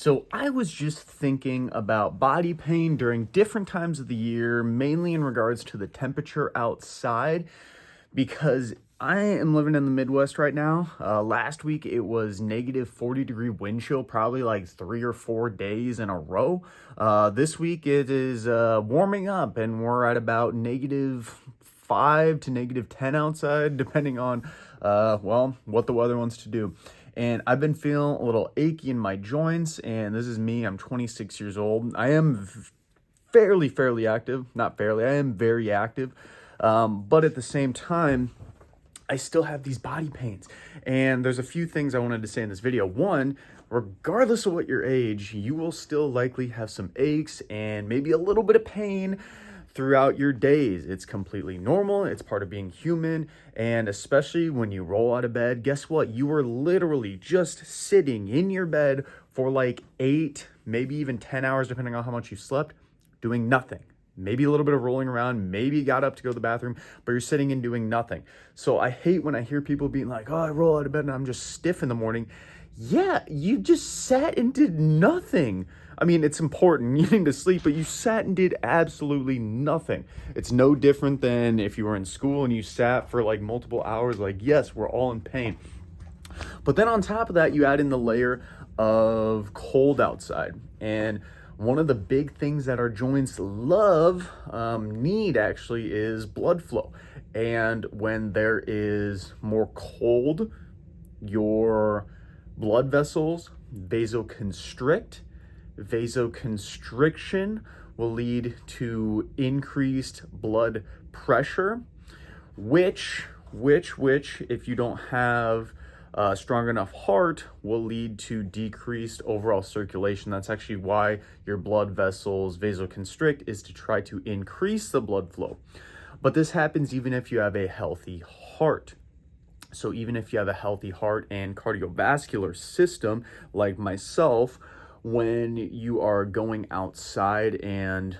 So I was just thinking about body pain during different times of the year, mainly in regards to the temperature outside, because I am living in the Midwest right now. Last week it was negative 40-degree wind chill, probably like 3 or 4 days in a row. This week it is warming up and we're at about -5 to -10 outside, depending on, what the weather wants to do. And I've been feeling a little achy in my joints, and this is me. I'm 26 years old. I am fairly active. Not fairly, I am very active. But at the same time, I still have these body pains. And there's a few things I wanted to say in this video. One, regardless of what your age, you will still likely have some aches and maybe a little bit of pain throughout your days. It's completely normal. It's part of being human. And especially when you roll out of bed, guess what? You are literally just sitting in your bed for like 8, maybe even 10 hours, depending on how much you slept, doing nothing. Maybe a little bit of rolling around, maybe you got up to go to the bathroom, but you're sitting and doing nothing. So I hate when I hear people being like, oh, I roll out of bed and I'm just stiff in the morning. Yeah, you just sat and did nothing. I mean, it's important, you need to sleep, but you sat and did absolutely nothing. It's no different than if you were in school and you sat for like multiple hours. Like, yes, we're all in pain. But then on top of that, you add in the layer of cold outside. And one of the big things that our joints need actually is blood flow. And when there is more cold, your blood vessels vasoconstrict. Vasoconstriction will lead to increased blood pressure, which, if you don't have a strong enough heart, will lead to decreased overall circulation. That's actually why your blood vessels vasoconstrict, is to try to increase the blood flow. But this happens even if you have a healthy heart. So even if you have a healthy heart and cardiovascular system, like myself, when you are going outside and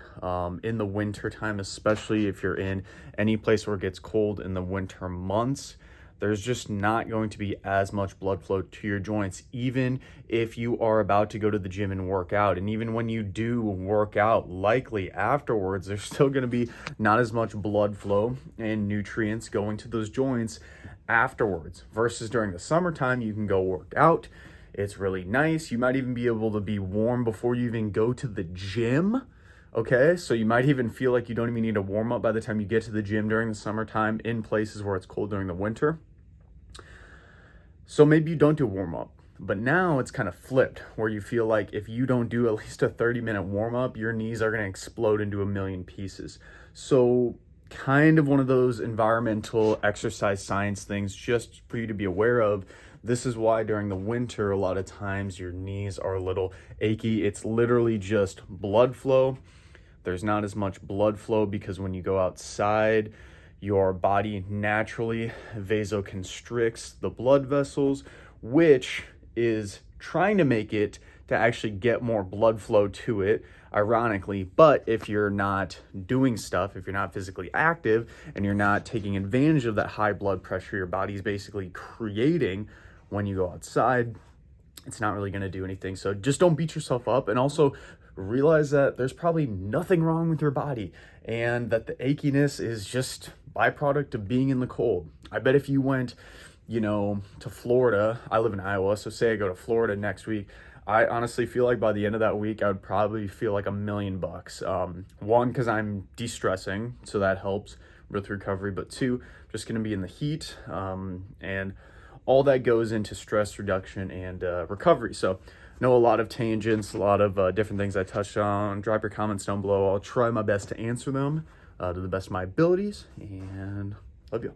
in the winter time, especially if you're in any place where it gets cold in the winter months, there's just not going to be as much blood flow to your joints, even if you are about to go to the gym and work out. And even when you do work out, likely afterwards, there's still going to be not as much blood flow and nutrients going to those joints afterwards. Versus during the summertime, you can go work out. It's really nice. You might even be able to be warm before you even go to the gym. Okay, so you might even feel like you don't even need to warm up by the time you get to the gym during the summertime in places where it's cold during the winter. So maybe you don't do warm up, but now it's kind of flipped where you feel like if you don't do at least a 30-minute warm up, your knees are going to explode into a million pieces. So kind of one of those environmental exercise science things just for you to be aware of. This is why during the winter, a lot of times your knees are a little achy. It's literally just blood flow. There's not as much blood flow because when you go outside, your body naturally vasoconstricts the blood vessels, which is trying to make it to actually get more blood flow to it, ironically. But if you're not doing stuff, if you're not physically active and you're not taking advantage of that high blood pressure your body's basically creating when you go outside, it's not really going to do anything. So just don't beat yourself up, and also realize that there's probably nothing wrong with your body and that the achiness is just byproduct of being in the cold. I bet if you went, to Florida, I live in Iowa, so say I go to Florida next week, I honestly feel like by the end of that week, I would probably feel like $1 million. One, because I'm de-stressing, so that helps with recovery, but two, just going to be in the heat, and all that goes into stress reduction and recovery. So know a lot of tangents, a lot of different things I touched on. Drop your comments down below. I'll try my best to answer them to the best of my abilities, and love you.